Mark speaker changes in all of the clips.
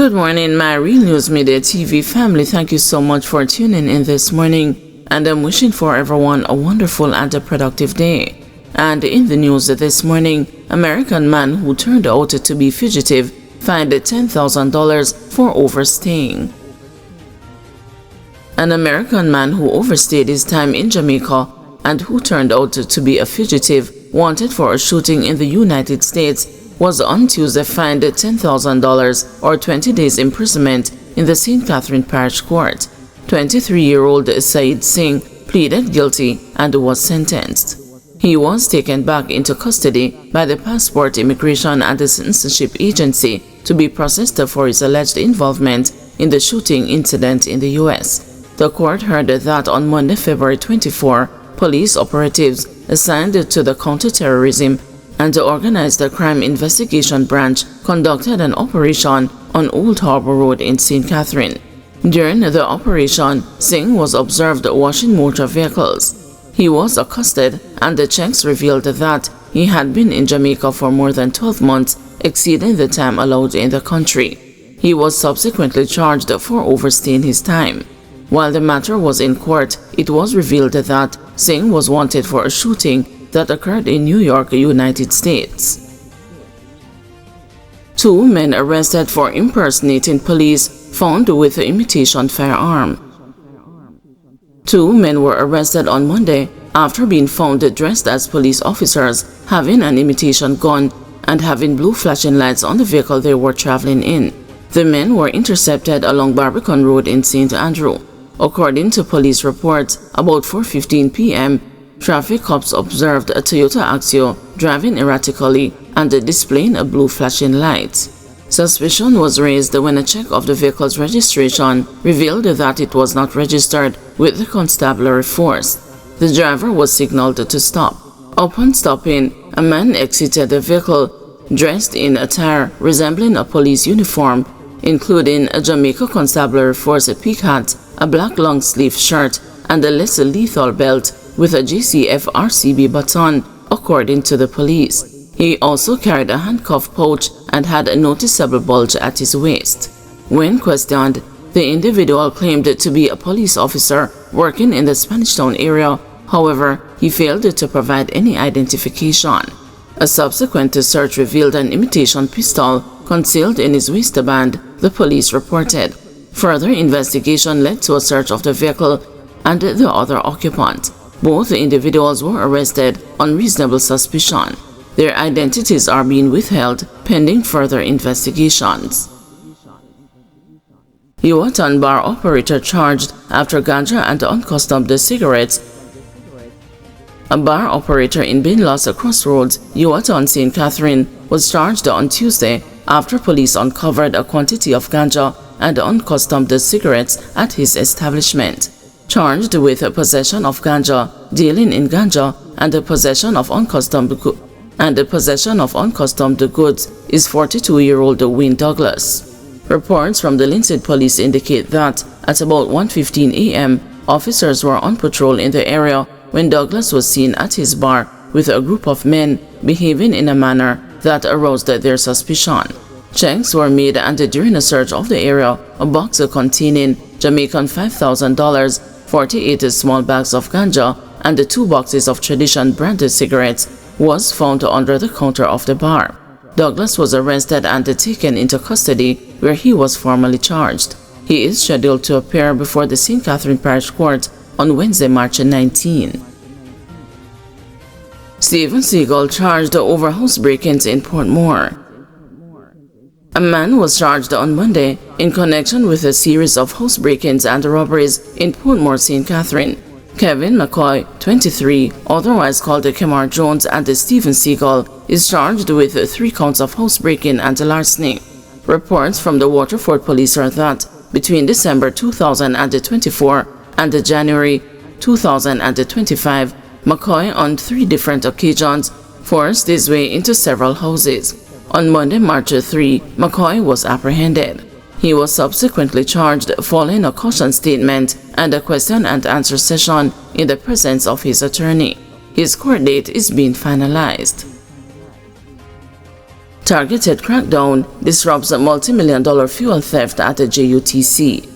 Speaker 1: Good morning, my Real News Midday TV family. Thank you so much for tuning in this morning, and I'm wishing for everyone a wonderful and a productive day. And in the news this morning, American man who turned out to be fugitive fined $10,000 for overstaying. An American man who overstayed his time in Jamaica and who turned out to be a fugitive wanted for a shooting in the United States was on Tuesday fined $10,000 or 20 days imprisonment in the St. Catherine Parish Court. 23-year-old Saeed Singh pleaded guilty and was sentenced. He was taken back into custody by the Passport, Immigration and Citizenship Agency to be processed for his alleged involvement in the shooting incident in the U.S. The court heard that on Monday, February 24, police operatives assigned to the Counterterrorism and the Organized Crime Investigation Branch conducted an operation on Old Harbor Road in St. Catherine. During the operation, Singh was observed washing motor vehicles. He was accosted, and the checks revealed that he had been in Jamaica for more than 12 months, exceeding the time allowed in the country. He was subsequently charged for overstaying his time. While the matter was in court, it was revealed that Singh was wanted for a shooting that occurred in New York, United States. 2 men arrested for impersonating police found with an imitation firearm. 2 men were arrested on Monday after being found dressed as police officers, having an imitation gun and having blue flashing lights on the vehicle they were traveling in. The men were intercepted along Barbican Road in St. Andrew. According to police reports, about 4:15 p.m., traffic cops observed a Toyota Axio driving erratically and displaying a blue flashing light. Suspicion was raised when a check of the vehicle's registration revealed that it was not registered with the constabulary force. The driver was signaled to stop. Upon stopping, a man exited the vehicle dressed in attire resembling a police uniform, including a Jamaica Constabulary Force peak hat, a black long-sleeve shirt, and a less lethal belt with a GCF RCB baton, according to the police. He also carried a handcuff pouch and had a noticeable bulge at his waist. When questioned, the individual claimed to be a police officer working in the Spanish Town area. However, he failed to provide any identification. A subsequent search revealed an imitation pistol concealed in his waistband, the police reported. Further investigation led to a search of the vehicle and the other occupant. Both individuals were arrested on reasonable suspicion. Their identities are being withheld pending further investigations. Yuatan bar operator charged after ganja and uncustomed cigarettes. A bar operator in Binloss Crossroads, Yuatan, St. Catherine, was charged on Tuesday after police uncovered a quantity of ganja and uncustomed cigarettes at his establishment. Charged with possession of ganja, dealing in ganja, and the possession of uncustomed goods is 42-year-old Wayne Douglas. Reports from the Linstead police indicate that at about 1:15 a.m., officers were on patrol in the area when Douglas was seen at his bar with a group of men behaving in a manner that aroused their suspicion. Checks were made, and during a search of the area, a box containing Jamaican $5,000, 48 small bags of ganja, and 2 boxes of Tradition branded cigarettes was found under the counter of the bar. Douglas was arrested and taken into custody, where he was formally charged. He is scheduled to appear before the St. Catherine Parish Court on Wednesday, March 19. Steven Seagal charged over house break-ins in Portmore. A man was charged on Monday in connection with a series of house break-ins and robberies in Portmore, St. Catherine. Kevin McCoy, 23, otherwise called Kemar Jones, and Steven Seagal, is charged with 3 counts of house break-in and larceny. Reports from the Waterford police are that between December 2024 and January 2025, McCoy on 3 different occasions forced his way into several houses. On Monday, March 3, McCoy was apprehended. He was subsequently charged following a caution statement and a question-and-answer session in the presence of his attorney. His court date is being finalized. Targeted crackdown disrupts a multi-million-dollar fuel theft at the JUTC.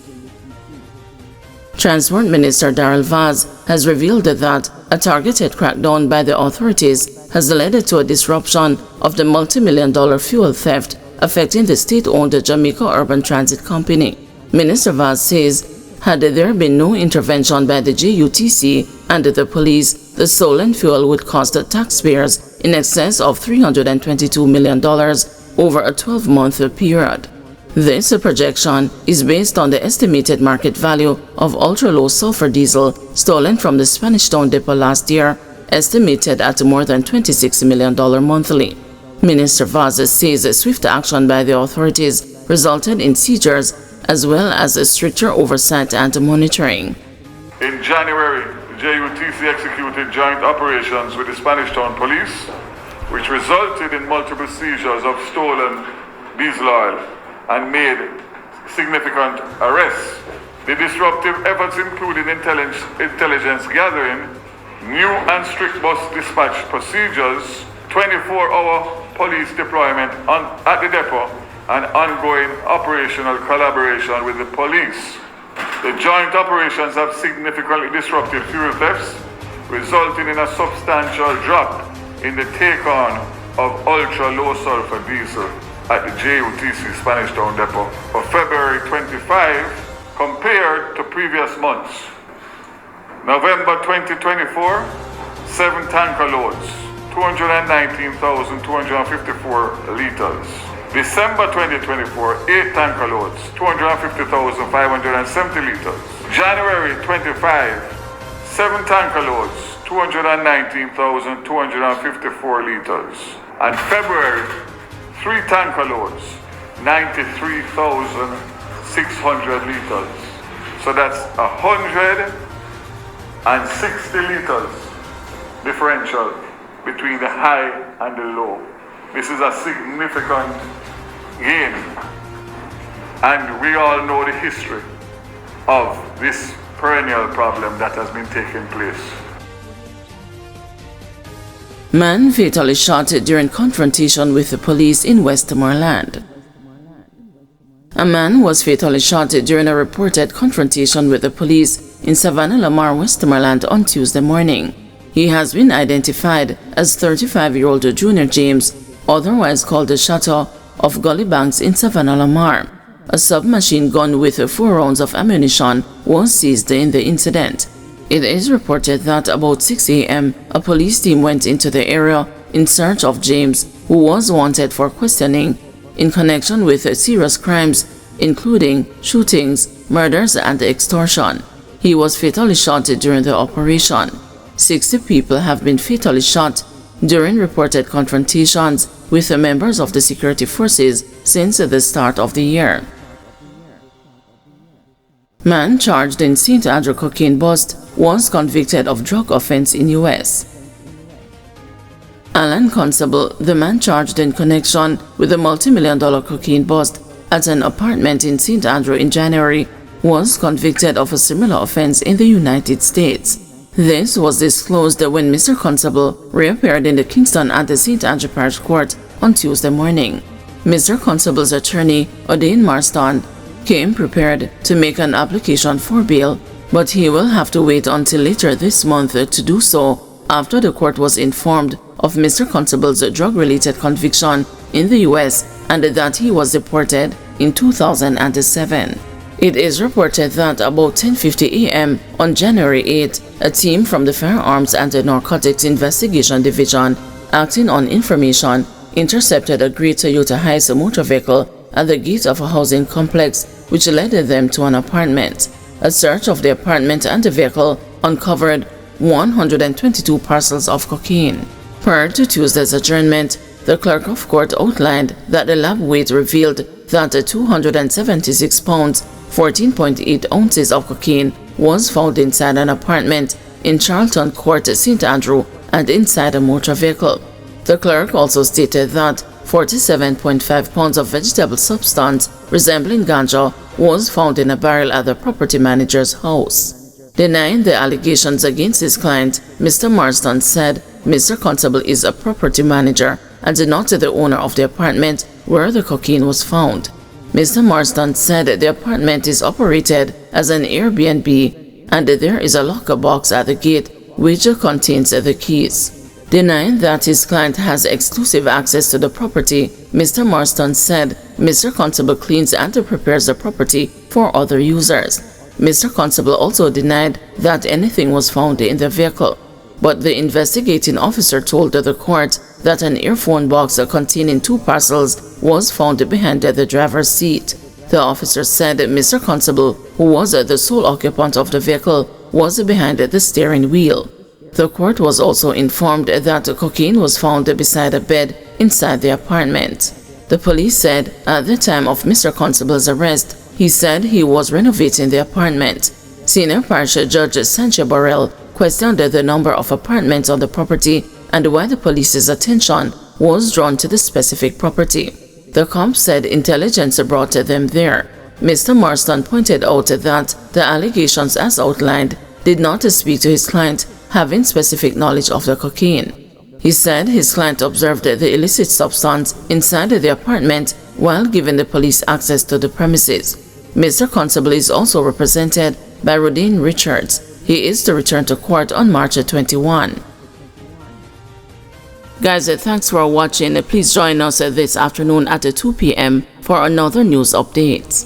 Speaker 1: Transport Minister Darrell Vaz has revealed that a targeted crackdown by the authorities has led to a disruption of the multi-million-dollar fuel theft affecting the state-owned Jamaica Urban Transit Company. Minister Vaz says, had there been no intervention by the JUTC and the police, the stolen fuel would cost the taxpayers in excess of $322 million over a 12-month period. This projection is based on the estimated market value of ultra-low sulfur diesel stolen from the Spanish Town depot last year, estimated at more than $26 million monthly. Minister Vaz says swift action by the authorities resulted in seizures as well as stricter oversight and monitoring.
Speaker 2: In January, the JUTC executed joint operations with the Spanish Town Police, which resulted in multiple seizures of stolen diesel oil and made significant arrests. The disruptive efforts included intelligence gathering, new and strict bus dispatch procedures, 24-hour police deployment at the depot, and ongoing operational collaboration with the police. The joint operations have significantly disrupted fuel thefts, resulting in a substantial drop in the take-on of ultra-low sulfur diesel at the JUTC Spanish Town depot for February 25 compared to previous months. November 2024, 7 tanker loads, 219,254 liters. December 2024, 8 tanker loads, 250,570 liters. January 25, 7 tanker loads, 219,254 liters. And February, 3 tanker loads, 93,600 liters. So that's 160 liters differential between the high and the low. This is a significant gain, and we all know the history of this perennial problem that has been taking place.
Speaker 1: Man fatally shot during confrontation with the police in Westmoreland. A man was fatally shot during a reported confrontation with the police in Savannah Lamar, Westmoreland on Tuesday morning. He has been identified as 35-year-old Junior James, otherwise called the Shatter of Gully Banks in Savannah Lamar. A submachine gun with 4 rounds of ammunition was seized in the incident. It is reported that about 6 a.m., a police team went into the area in search of James, who was wanted for questioning in connection with serious crimes, including shootings, murders, and extortion. He was fatally shot during the operation. 60 people have been fatally shot during reported confrontations with the members of the security forces since the start of the year. Man charged in St. Andrew cocaine bust was convicted of drug offense in U.S. Alan Constable, the man charged in connection with a multi-million-dollar cocaine bust at an apartment in St. Andrew in January, was convicted of a similar offense in the United States. This was disclosed when Mr. Constable reappeared in the Kingston at the St. Andrew Parish Court on Tuesday morning. Mr. Constable's attorney, Odain Marston, came prepared to make an application for bail, but he will have to wait until later this month to do so after the court was informed of Mr. Constable's drug-related conviction in the U.S. and that he was deported in 2007. It is reported that about 10:50 a.m. on January 8, a team from the Firearms and Narcotics Investigation Division, acting on information, intercepted a gray Toyota Hiace motor vehicle at the gate of a housing complex, which led them to an apartment. A search of the apartment and the vehicle uncovered 122 parcels of cocaine. Prior to Tuesday's adjournment, the clerk of court outlined that the lab weight revealed that 276 pounds, 14.8 ounces of cocaine was found inside an apartment in Charlton Court, St. Andrew, and inside a motor vehicle. The clerk also stated that 47.5 pounds of vegetable substance resembling ganja was found in a barrel at the property manager's house. Denying the allegations against his client, Mr. Marston said Mr. Constable is a property manager and not the owner of the apartment where the cocaine was found. Mr. Marston said the apartment is operated as an Airbnb and there is a locker box at the gate which contains the keys. Denying that his client has exclusive access to the property, Mr. Marston said Mr. Constable cleans and prepares the property for other users. Mr. Constable also denied that anything was found in the vehicle, but the investigating officer told the court that an earphone box containing 2 parcels was found behind the driver's seat. The officer said Mr. Constable, who was the sole occupant of the vehicle, was behind the steering wheel. The court was also informed that cocaine was found beside a bed inside the apartment. The police said at the time of Mr. Constable's arrest, he said he was renovating the apartment. Senior Parish Judge Sancha Burrell questioned the number of apartments on the property and why the police's attention was drawn to the specific property. The cops said intelligence brought them there. Mr. Marston pointed out that the allegations as outlined did not speak to his client having specific knowledge of the cocaine. He said his client observed the illicit substance inside the apartment while giving the police access to the premises. Mr. Constable is also represented by Rodine Richards. He is to return to court on March 21. Guys, thanks for watching. Please join us this afternoon at 2 p.m. for another news update.